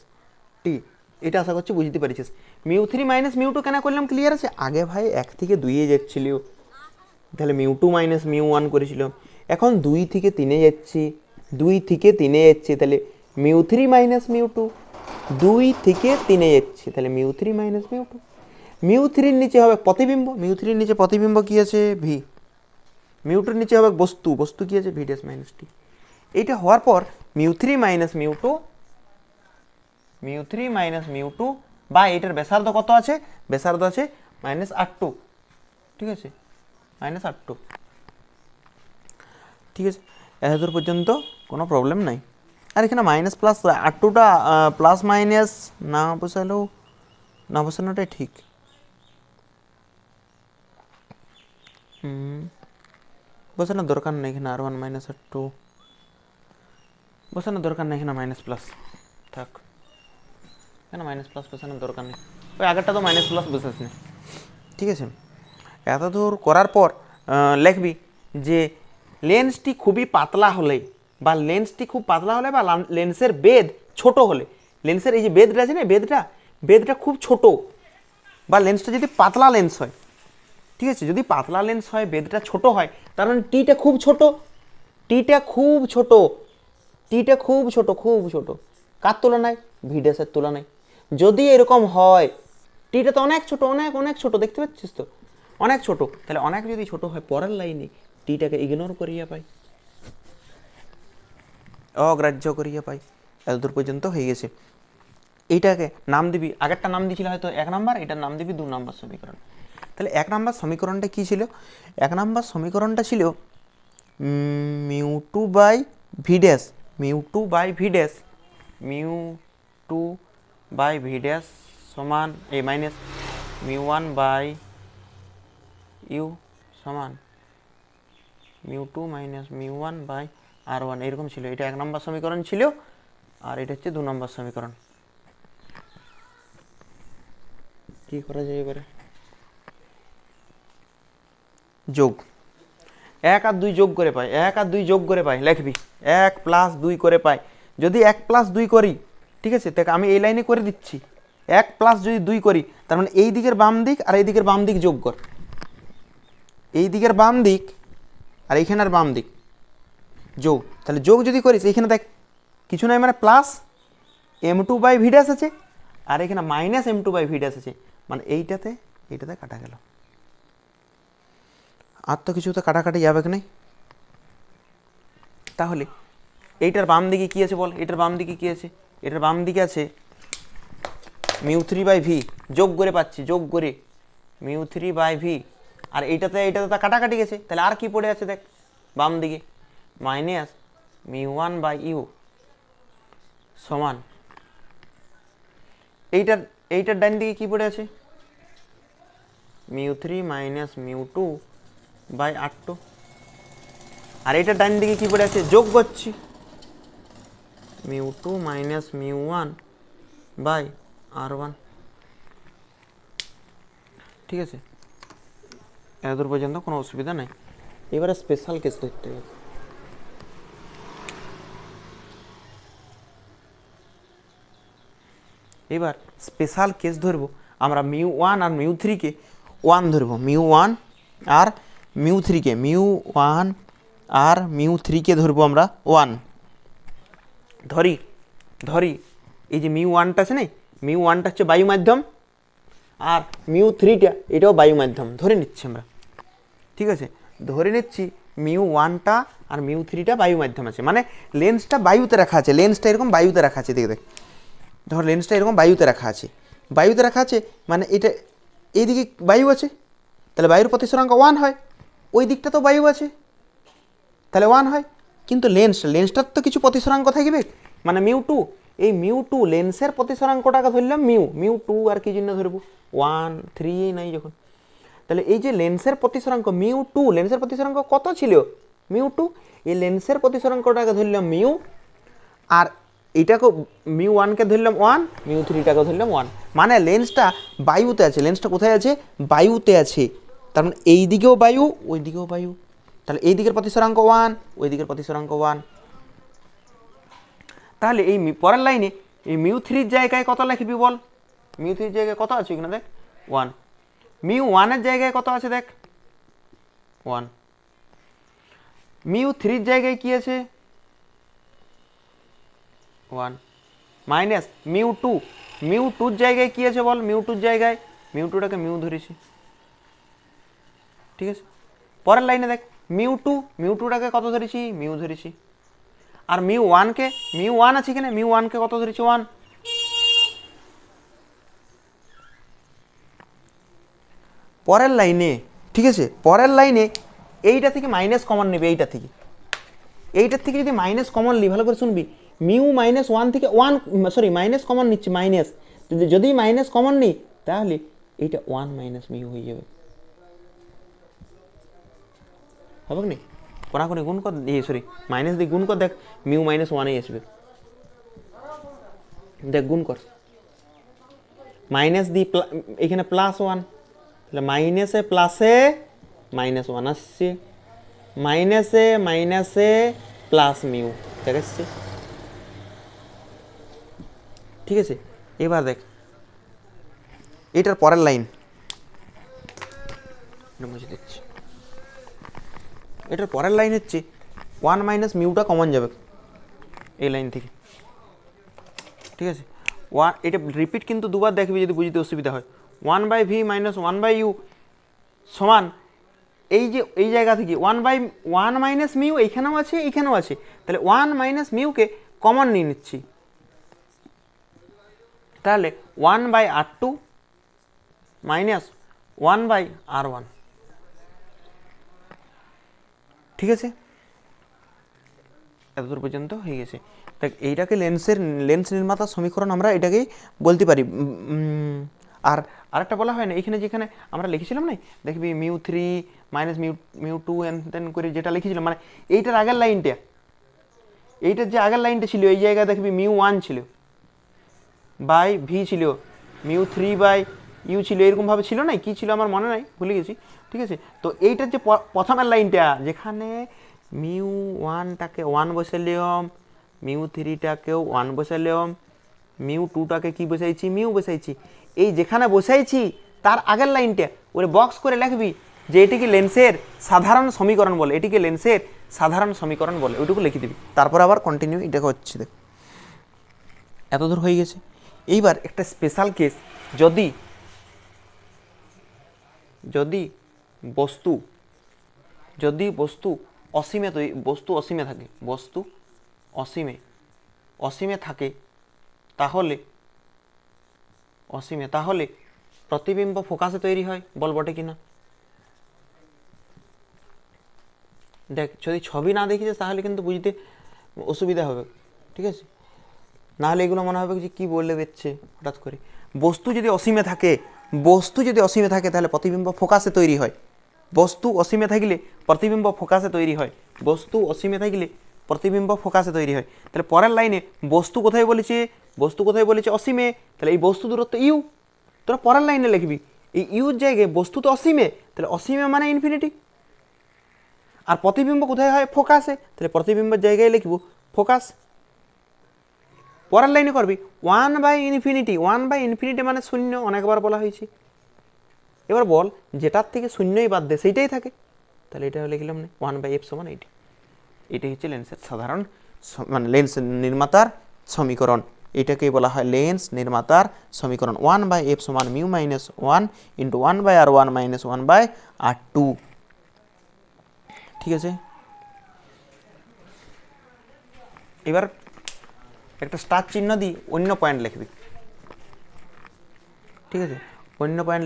টি, এটা আশা করছি বুঝতে পারছিস। μ3 মাইনাস μ2 কেন করলাম, ক্লিয়ার আছে, আগে ভাই 1 থেকে 2 এ যাচ্ছিল, তাহলে μ2 মাইনাস μ1 করেছিল, এখন 2 থেকে 3 এ যাচ্ছি, 2 থেকে 3 এ যাচ্ছে, তাহলে μ3 মাইনাস μ2, 2 থেকে 3 এ যাচ্ছে, তাহলে μ3 মাইনাস μ2, μ3-র নিচে হবে প্রতিবিম্ব, μ3-র নিচে প্রতিবিম্ব কি আছে ভি, μ2-র নিচে হবে বস্তু কি আছে ভি ড্যাশ মাইনাস টি। এইটা হওয়ার পর μ3 মাইনাস μ2 বা এটার ব্যাসার্ধ কত আছে, ব্যাসার্ধ আছে -R2, ঠিক আছে, -R2, ঠিক আছে, এতদূর পর্যন্ত কোনো প্রবলেম নাই। আর এখানে মাইনাস প্লাস R2টা প্লাস মাইনাস না বসালেও, না বসানোটাই ঠিক। বসানোর দরকার নেই এখানে R1 -R2, বসানোর দরকার নেই এখানে মাইনাস প্লাস থাক, এখানে মাইনাস প্লাস বসানোর দরকার নেই, ওই আগেরটা তো মাইনাস প্লাস বসাস নি, ঠিক আছে। এত দূর করার পর লিখবি যে লেন্সটি খুবই পাতলা হলে বা লেন্সটি খুব পাতলা হলে বা লেন্সের বেধ ছোট হলে, লেন্সের এই যে বেধটা আছে না, বেধটা খুব ছোট, বা লেন্সটা যদি পাতলা লেন্স হয়, ঠিক আছে, যদি পাতলা লেন্স হয়, বেধটা ছোট হয়, তার মানে টিটা খুব ছোট, টিটা খুব ছোট, টিটা খুব ছোট, খুব ছোট, কার তুলনায়? ভিডাসের তুলনায়। যদি এরকম হয়, টিটা তো অনেক ছোট, অনেক অনেক ছোট, দেখতে পাচ্ছিস তো, অনেক ছোট, তাহলে অনেক যদি ছোট হয়, পরের লাইনে টিটাকে ইগনোর করিয়া পাই, অগ্রাহ্য করিয়া পাই। এতদূর পর্যন্ত হয়ে গেছে। এইটাকে নাম দিবি, আগেরটা নাম দিয়েছিল হয়তো 1 নাম্বার, এটার নাম দিবি 2 নাম্বার সমীকরণ। তাহলে 1 নাম্বার সমীকরণটা কী ছিল? 1 নাম্বার সমীকরণটা ছিল μ2 by V dash, μ2 by V dash, μ2 by V dash সমান এই মাইনাস μ1 বাই ইউ সমান μ2 মাইনাস μ1 বাই R1, এরকম ছিল। এটা 1 নম্বর সমীকরণ ছিল, আর এটা হচ্ছে 2 নম্বর সমীকরণ। কি করা যায় এবারে? যোগ, 1 আর 2 যোগ করে পাই, 1 আর 2 যোগ করে পাই, লিখবি 1 + 2 করে পাই। যদি 1 + 2 করি, ঠিক আছে, তাকে আমি এই লাইনে করে দিচ্ছি, 1 + যদি 2 করি, তার মানে এই দিকের বাম দিক আর এই দিকের বাম দিক যোগ কর, এই দিকের বাম দিক আর এইখানের বাম দিক যোগ। তাহলে যোগ যদি করিস, এইখানে দেখ কিছু নাই, মানে plus m2 by V dash আছে, আর এখানে minus m2 by V dash আছে, মানে এইটাতে কাটা গেল, আর তো কিছু তো কাটাকাটি যাবে কি নেই। তাহলে এইটার বাম দিকে কি আছে বল, এটার বাম দিকে কি আছে? এটার বাম দিকে আছে μ3 বাই ভি, যোগ করে পাচ্ছি, যোগ করে μ3 বাই ভি, আর এইটাতে তা কাটাকাটি গেছে, তাহলে আর কি পড়ে আছে দেখ বাম দিকে, মাইনাস μ1 বাই ইউ সমান এইটার ডান দিকে কি পড়ে আছে, μ3 মাইনাস μ2 বাই R2, আর এইটার ডান দিকে কি পড়ে আছে, যোগ করছি μ2 মাইনাস μ1 বাই R1, ঠিক আছে। এতদূর পর্যন্ত কোনো অসুবিধা নাই। এবারে স্পেশাল কেস ধরতে হবে। এবার স্পেশাল কেস ধরবো আমরা, μ1 আর μ3কে 1 ধরবো, μ1 আর μ3কে, μ1 আর μ3কে ধরবো আমরা 1, ধরি এই যে μ1টা আছে না, μ1টা হচ্ছে বায়ু মাধ্যম, আর μ3টা এটাও বায়ু মাধ্যম ধরে নিচ্ছি আমরা, ঠিক আছে, ধরে নিচ্ছি μ1টা আর μ3টা বায়ু মাধ্যম আছে, মানে লেন্সটা বায়ুতে রাখা আছে, লেন্সটা এরকম বায়ুতে রাখা আছে, দেখ ধর লেন্সটা এরকম বায়ুতে রাখা আছে, মানে এটা এইদিকে বায়ু আছে, তাহলে বায়ুর প্রতিসরাঙ্ক 1 হয়, ওই দিকটা তো বায়ু আছে, তাহলে 1 হয়। কিন্তু লেন্সটার তো কিছু প্রতিসরাঙ্ক থাকবে, মানে μ2, এই μ2 লেন্সের প্রতিসরাঙ্কটাকে ধরলাম μ2, আর কি জন্য ধরবো 1 3 নাই যখন, তাহলে এই যে লেন্সের প্রতিসরাঙ্ক μ2, লেন্সের প্রতিসরাঙ্ক কত ছিল μ2, এই লেন্সের প্রতিসরাঙ্কটাকে ধরলাম μ, আর এইটাকে μ1কে ধরলাম 1, μ3টাকে ধরলাম 1, মানে লেন্সটা বায়ুতে আছে, লেন্সটা কোথায় আছে, বায়ুতে আছে, তার মানে এই দিকেও বায়ু, ওই দিকেও বায়ু, তাহলে এই দিকের প্রতিসরাঙ্ক 1, ওই দিকের প্রতিসরাঙ্ক 1, তাহলে এই পরের লাইনে এই μ3 জায়গায় কত লিখবি বল, μ3 জায়গায় কত আছে এখানে দেখ 1, μ1 জায়গায় কত আছে দেখ 1, μ3 জায়গায় কি আছে 1, মাইনাস μ2 জায়গায় কি আছে বল, μ2 জায়গায় μ2টাকে μ ধরেছি, ঠিক আছে। পরের লাইনে দেখ μ2টাকে কত ধরেছি, μ ধরেছি, আর μ1 আছে এখানে, μ1কে কত ধরেছি 1, পরের লাইনে, ঠিক আছে, পরের লাইনে এইটা থেকে মাইনাস কমন নেবে, এইটার থেকে যদি মাইনাস কমন নিই, ভালো করে শুনবি, মিউ মাইনাস ওয়ান থেকে ওয়ান, সরি মাইনাস কমন নিচ্ছি, মাইনাস, যদি মাইনাস কমন নিই তাহলে এইটা ওয়ান মাইনাস মিউ হয়ে যাবে, হবে না? কোনাকুনি গুণ কর, সরি মাইনাস দিয়ে গুণ কর, দেখ মিউ মাইনাস ওয়ানেই আসবে, দেখ গুণ কর, মাইনাস দি এখানে প্লাস ওয়ান, তাহলে মাইনাসে প্লাসে মাইনাস ওয়ান আসছে, মাইনাসে মাইনাসে প্লাস মিউ দেখাচ্ছে, ঠিক আছে? এবার দেখ এটার পরের লাইন, মুছে দিচ্ছি, এটার পরের লাইন হচ্ছে ওয়ান মাইনাস মিউটা কমন যাবে এই লাইন থেকে, ঠিক আছে? এটা রিপিট কিন্তু দুবার দেখবি যদি বুঝতে অসুবিধা হয়। One by v minus one by u সমান এই যে এই জায়গা থেকে ওয়ান মাইনাস মিউ এইখানেও আছে, এইখানেও আছে, তাহলে ওয়ান মাইনাস মিউকে কমন নিয়ে নিচ্ছি, তাহলে one by r two minus one by r one, ঠিক আছে? এতদূর পর্যন্ত হয়ে গেছে। দেখ এইটাকে লেন্স নির্মাতার সমীকরণ আমরা এটাকেই বলতে পারি। আর আরেকটা বলা হয় না, এখানে যেখানে আমরা লিখেছিলাম না, দেখবি mu three minus mu two n করে যেটা লিখেছিলাম, মানে এইটার আগের লাইনটা, এইটার যে আগের লাইনটা ছিল এই জায়গায় দেখবি মিউ ওয়ান ছিল বাই ভি ছিল, মিউ থ্রি বাই ইউ ছিল, এরকমভাবে ছিল না, কী ছিল আমার মনে নাই, ভুলে গেছি, ঠিক আছে? তো এইটার যে প্রথমের লাইনটা যেখানে মিউ ওয়ানটাকে ওয়ান বসাইলাম, মিউ থ্রিটাকেও ওয়ান বসাইলাম, মিউ টুটাকে কি বসাইছি, মিউ বসাইছি, এই যেখানে বসাইছি তার আগের লাইনটা ওরে বক্স করে লিখবি যে এটিকে লেন্সের সাধারণ সমীকরণ বলে, এটিকে লেন্সের সাধারণ সমীকরণ বলে, ওইটুকু লিখে দিবি, তারপর আবার কন্টিনিউ এটাকে হচ্ছে। দেখ এতদূর হয়ে গেছে। এইবার একটা স্পেশাল কেস, যদি বস্তু অসীমে থাকে, তাহলে প্রতিবিম্ব ফোকাসে তৈরি হয়, বল বটে কিনা? দেখ যদি ছবি না দেখিস তাহলে কিন্তু বুঝতে অসুবিধা হবে, ঠিক আছে? নাহলে এগুলো মনে হবে যে কী বলে দিচ্ছে হঠাৎ করে। বস্তু যদি অসীমে থাকে তাহলে প্রতিবিম্ব ফোকাসে তৈরি হয়, বস্তু অসীমে থাকলে প্রতিবিম্ব ফোকাসে তৈরি হয়, তাহলে পরের লাইনে বস্তু কোথায় বলেছে অসীমে, তাহলে এই বস্তু দূরত্ব ইউ, তোরা পরের লাইনে লিখবি এই ইউর জায়গায় বস্তু তো অসীমে, তাহলে অসীমে মানে ইনফিনিটি, আর প্রতিবিম্ব কোথায় হয়, ফোকাসে, তাহলে প্রতিবিম্বের জায়গায় লিখব ফোকাস। পরের লাইনে করবি ওয়ান বাই ইনফিনিটি মানে শূন্য, অনেকবার বলা হয়েছে। এবার বল যেটার থেকে শূন্যই বাদ দেয় সেইটাই থাকে, তাহলে এটা লিখলাম না, ওয়ান বাই এফ সমান এইটি, এটাই হচ্ছে লেন্সের সাধারণ মানে লেন্স নির্মাতার সমীকরণ, এটাকে বলা হয় লেন্স নির্মাতার সমীকরণ। ওয়ান বাই এফ সমান mu minus one into one by r one minus one by r two, ঠিক আছে? এবার একটা স্টার চিহ্ন দিই, অন্য পয়েন্ট লিখবি, ঠিক আছে? অন্য পয়েন্ট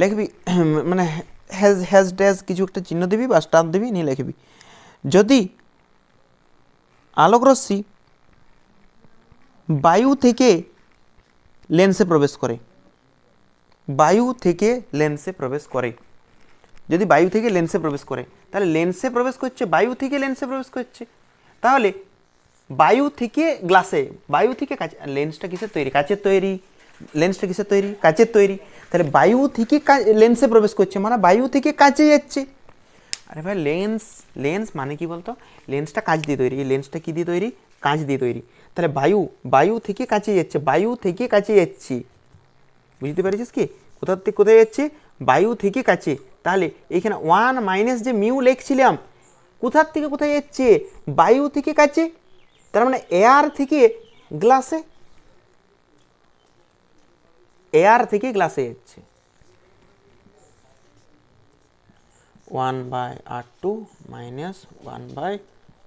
লিখবি মানে হ্যাজ ড্যাশ কিছু একটা চিহ্ন দিবি বা স্টার দিবি, নিয়ে লিখবি যদি আলোকরশ্মি বায়ু থেকে লেন্সে প্রবেশ করে, যদি বায়ু থেকে লেন্সে প্রবেশ করে, তাহলে লেন্সে প্রবেশ করছে, তাহলে বায়ু থেকে গ্লাসে, বায়ু থেকে কাঁচে, লেন্সটা কিসের তৈরি, কাঁচের তৈরি, তাহলে বায়ু থেকে লেন্সে প্রবেশ করছে মানে বায়ু থেকে কাঁচে যাচ্ছে। আরে ভাই লেন্স মানে কি বলতো, লেন্সটা কাঁচ দিয়ে তৈরি, এই লেন্সটা কি দিয়ে তৈরি, কাঁচ দিয়ে তৈরি, তাহলে বায়ু থেকে কাঁচে যাচ্ছে, বুঝতে পারছিস কি, কোথা থেকে কোথায় যাচ্ছে, বায়ু থেকে কাছে, তাহলে এইখানে ওয়ান মাইনাস যে মিউ লিখছিলাম কোথার থেকে কোথায় যাচ্ছে, বায়ু থেকে কাছে, তার মানে এয়ার থেকে গ্লাসে, যাচ্ছে, one by r two minus one by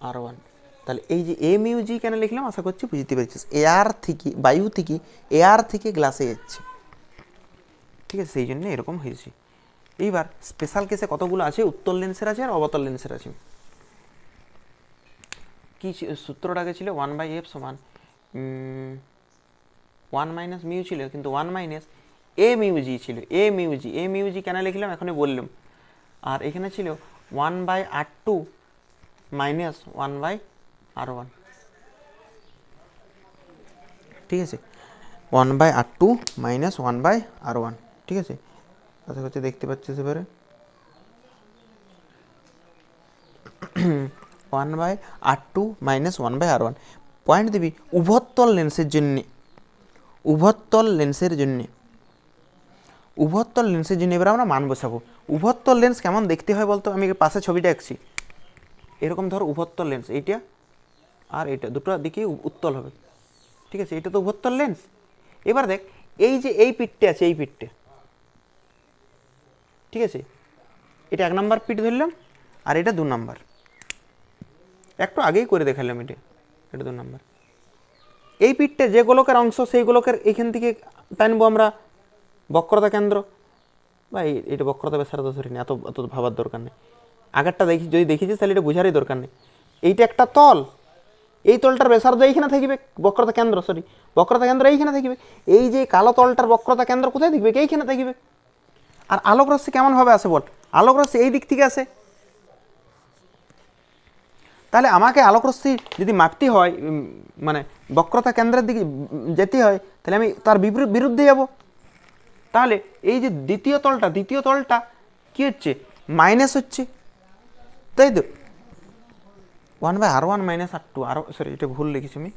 r one, তাহলে এই যে এম ইউ জি কেন লিখলাম আশা করছি বুঝতে পেরেছিস, বায়ু থেকে এয়ার থেকে গ্লাসে যাচ্ছে, ঠিক আছে? সেই জন্য এরকম হয়েছে। এইবার স্পেশাল কেসে কতগুলো আছে, উত্তল লেন্সের আছে আর অবতল লেন্সের আছে। কি সূত্রটাকে ছিল 1/f সমান 1 মাইনাস মিউ ছিল, কিন্তু 1 মাইনাস এ মিউ জি ছিল। এ মিউ জি কেন লিখলাম এখনই বললাম। আর এখানে ছিল 1/r2 মাইনাস 1/r1। ঠিক আছে, 1/r2 মাইনাস 1/r1। ঠিক আছে, আশা করছি দেখতে পাচ্ছিস এবারে। 1/r2 মাইনাস 1/r1 পয়েন্ট দিবি উভত্তল লেন্সের জন্য। উভত্তল লেন্সের জন্য এবার আমরা মান বসাবো। উভত্তল লেন্স কেমন দেখতে হয় বলতো, আমি পাশে ছবিটা আঁকছি। এরকম ধর উভত্তল লেন্স, এইটা আর এইটা দুটো দিকে উত্তল হবে। ঠিক আছে, এটা তো উভত্তল লেন্স। এবার দেখ এই যে এই পিঠটা আছে, এই পিঠটা, ঠিক আছে, এটা 1 নম্বর পিঠ ধরলাম আর এটা 2 নম্বর। একটু আগেই করে দেখালাম, এটা 2 নম্বর। এই পিঠটা যে গোলকের অংশ, সেই গোলকের এইখান থেকে টানবো আমরা বক্রতা কেন্দ্র। বা এটা বক্রতা ব্যাসার্ধ ধরি না, এত ভাবার দরকার নেই। আগেরটা যদি দেখেছিস তাহলে এটা বোঝারই দরকার নেই। এইটা একটা তল, এই তলটার ব্যাসার্ধ এইখানে থাকবে, বক্রতা কেন্দ্র এইখানে থাকবে। এই যে কালো তলটার বক্রতা কেন্দ্র কোথায় থাকবে, এইখানে থাকবে। আর আলোক রশ্মি কেমন ভাবে আসে বল, আলোক রশ্মি এই দিক থেকে আসে। তাহলে আমাকে আলোক রশ্মি যদি মাপতে হয়, মানে বক্রতা কেন্দ্রের দিকে যেতে হয়, তাহলে আমি তার বিরুদ্ধে যাব। তাহলে এই যে দ্বিতীয় তলটা কি হচ্ছে, মাইনাস হচ্ছে, তাই তো। 1/r1 মাইনাস r2, সরি এটা ভুল লিখেছি আমি,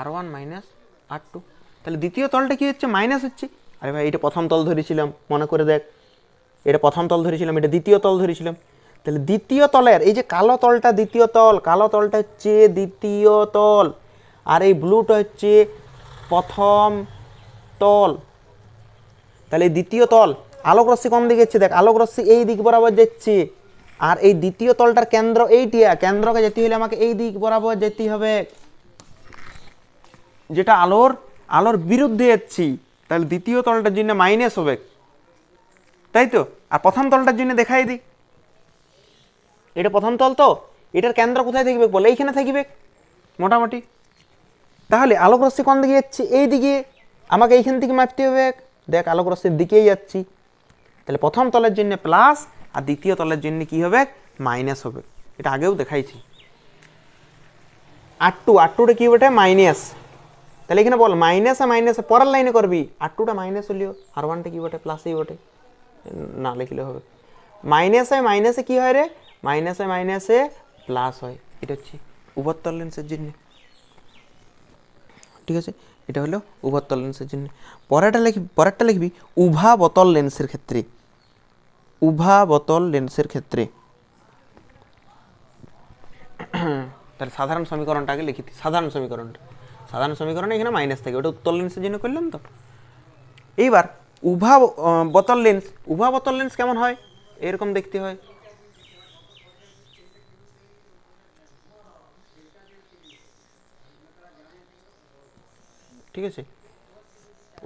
r1 মাইনাস r2। তাহলে দ্বিতীয় তলটা কি হচ্ছে, মাইনাস হচ্ছে। আরে ভাই এটা প্রথম তল ধরেছিলাম, মনে করে দেখ, এটা প্রথম তল ধরেছিলাম, এটা দ্বিতীয় তল ধরেছিলাম। তাহলে দ্বিতীয় তলের এই যে কালো তলটা দ্বিতীয় তল, কালো তলটা হচ্ছে দ্বিতীয় তল, আর এই ব্লুটা হচ্ছে প্রথম তল। তাহলে এই দ্বিতীয় তল, আলোক রশ্মি কোন দিকে যাচ্ছে দেখ, আলোক রশ্মি এই দিক বরাবর যাচ্ছে। আর এই দ্বিতীয় তলটার কেন্দ্র এইটিয়া, কেন্দ্রকে যেতে হলে আমাকে এই দিক বরাবর যেতে হবে, যেটা আলোর বিরুদ্ধে যাচ্ছি। তাহলে দ্বিতীয় তলটার জন্য মাইনাস হবে, তাই তো। আর প্রথম তলটার জন্য দেখাই দিই, এটা প্রথম তল, তো এটার কেন্দ্র কোথায় থাকবে বলে, এইখানে থাকবে মোটামুটি। তাহলে আলোক রশ্মি কোন দিকে যাচ্ছে, এই দিকে, আমাকে এইখান থেকে মাপতে হবে। দেখ আলোক রশ্মির দিকেই যাচ্ছি, তাহলে প্রথম তলের জন্য প্লাস আর দ্বিতীয় তলের জন্য কি হবে, মাইনাস হবে। এটা আগেও দেখাইছি। আর2টা কি বটে, মাইনাস। তাহলে এখানে বল মাইনাসে পরের লাইনে করবি, আর2টা মাইনাস হলিও, আর1টা কি বটে, প্লাসই বটে, না লিখলে হবে। মাইনাসে কি হয় রে, মাইনাসে প্লাস হয়। এটা হচ্ছে উভত্তল লেন্সের জন্য। ঠিক আছে, এটা হলো উভত্তল লেন্সের জন্য। পরেরটা লিখবি উভাবতল লেন্সের ক্ষেত্রে। তাহলে সাধারণ সমীকরণটা আগে লিখি। সাধারণ সমীকরণে এখানে মাইনাস থাকে, ওটা উত্তল লেন্সের জন্য করলাম তো। এইবার উভাবতল লেন্স কেমন হয়, এরকম দেখতে হয়। ঠিক আছে,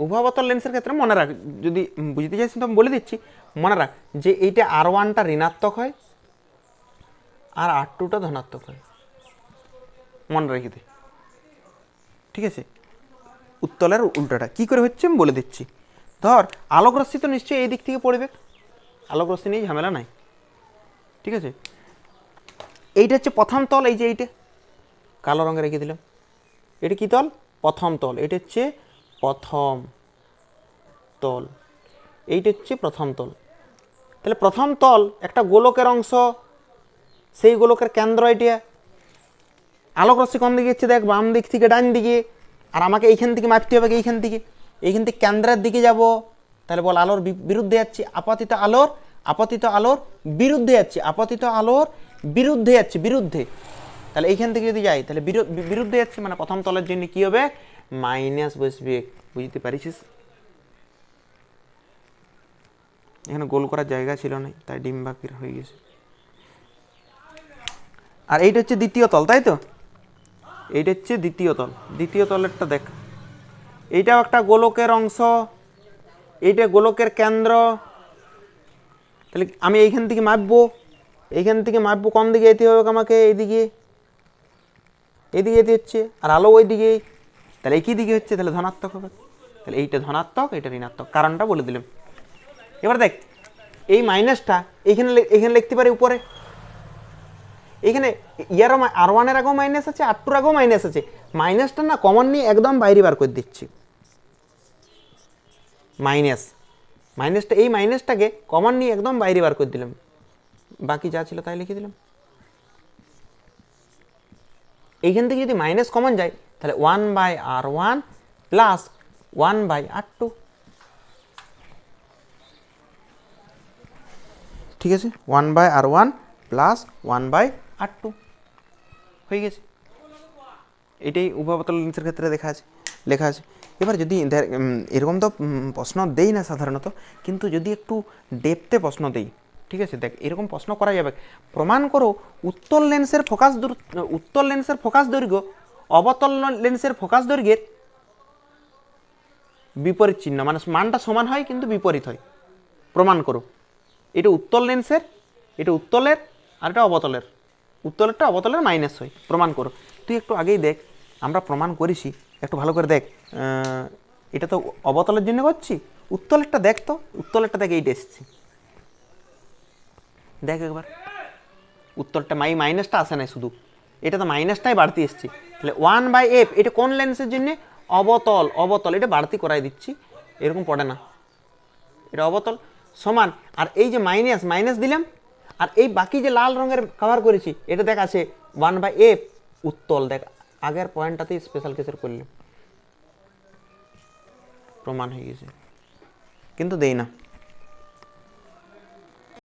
উভাবতল লেন্সের ক্ষেত্রে মনে রাখ, যদি বুঝতে চাইছি তো আমি বলে দিচ্ছি, মনে রাখ যে এইটা r1টা ঋণাত্মক হয় আর r2টা ধনাত্মক হয়, মনে রেখে দে। ঠিক আছে, উত্তলের উল্টাটা কি করে হচ্ছে আমি বলে দিচ্ছি। ধর আলোক রশ্মি তো নিশ্চয়ই এই দিক থেকে পড়বে, আলোক রশ্মি নিয়ে ঝামেলা নাই। ঠিক আছে, এইটা হচ্ছে প্রথম তল, এই যে এইটা কালো রঙে রেখে দিলাম, এটা কি তল, প্রথম তল। এটা হচ্ছে প্রথম তল, এইটা হচ্ছে প্রথম তল। তাহলে প্রথম তল একটা গোলকের অংশ, সেই গোলকের কেন্দ্র এটা। আলোক রশ্মি কোন দিকে যাচ্ছে দেখ, বাম দিক থেকে ডান দিকে। আর আমাকে এইখান থেকে মাপতে হবে, এইখান থেকে কেন্দ্রের দিকে যাব। তাহলে বল আলোর বিরুদ্ধে যাচ্ছি, আপতিত আলোর বিরুদ্ধে যাচ্ছি, বিরুদ্ধে। তাহলে এইখান থেকে যদি যাই তাহলে বিরুদ্ধে যাচ্ছি, মানে প্রথম তলের জন্য কি হবে, মাইনাস বসবে। বুঝতে পারিস, এখানে গোল করার জায়গা ছিল না, তাই ডিম বাকির হয়ে গেছে। আর এইটা হচ্ছে দ্বিতীয় তল, তাই তো, এইটা হচ্ছে দ্বিতীয় তলেরটা দেখ, এইটাও একটা গোলকের অংশ, এইটা গোলকের কেন্দ্র, তাহলে আমি এইখান থেকে মাপবো, এইখান থেকে মাপবো কোন দিকে যেতে হবে আমাকে, এইদিকে, এইদিকে যেতে হচ্ছে, আর আলো ওই দিকে, তাহলে একই দিকে হচ্ছে, তাহলে ধনাত্মক হবে। তাহলে এইটা ধনাত্মক, এটা ঋণাত্মক, কারণটা বলে দিলাম। এবার দেখ এই মাইনাসটা এইখানে এইখানে লিখতে পারি উপরে, এইখানে ইয়ারও R1 এর আগেও মাইনাস আছে, R2 এর আগেও মাইনাস আছে, মাইনাসটা না কমন নিয়ে একদম বাইরে বার করে দিচ্ছি। মাইনাসটা এই মাইনাসটাকে কমন নিয়ে একদম বাইরে বার করে দিলাম, বাকি যা ছিল তাই লিখে দিলাম। এইখান থেকে যদি মাইনাস কমন যায় তাহলে 1/R1 প্লাস 1/R2, ঠিক আছে, 1/R1 প্লাস 1/R2 হয়ে গেছে। এটাই উভয়তল লেন্সের ক্ষেত্রে লেখা আছে। এবার যদি এরকম তো প্রশ্ন দেই না সাধারণত, কিন্তু যদি একটু ডেপথে প্রশ্ন দেই, ঠিক আছে, দেখ এরকম প্রশ্ন করা যাবে, প্রমাণ করো উত্তল লেন্সের ফোকাস দৈর্ঘ্য অবতল লেন্সের ফোকাস দৈর্ঘ্যের বিপরীত চিহ্ন, মানে মানটা সমান হয় কিন্তু বিপরীত হয়, প্রমাণ করো। এটা উত্তল লেন্সের, এটা উত্তলের, আর এটা অবতলের, উত্তলেরটা অবতলের মাইনাস হয়, প্রমাণ করো। তুই একটু আগেই দেখ আমরা প্রমাণ করেছি, একটু ভালো করে দেখ, এটা তো অবতলের জন্য করছি, উত্তলেরটা দেখ, তো উত্তলেরটা দেখ, এইটা এসেছি দেখ একবার, উত্তরটা মাইনাসটা আসে নাই, শুধু এটা তো মাইনাসটাই বাড়তি এসছে। তাহলে 1/f এটা কোন লেন্সের জন্য, অবতল, এটা বাড়তি করাই দিচ্ছি, এরকম পড়ে না, এটা অবতল সমান, আর এই যে মাইনাস দিলাম, আর এই বাকি যে লাল রঙের কভার করেছি এটা দেখ আছে 1/f উত্তল, দেখ আগের পয়েন্টটাতেই স্পেশাল কেসের করলাম, প্রমাণ হয়ে গেছে, কিন্তু দেই না।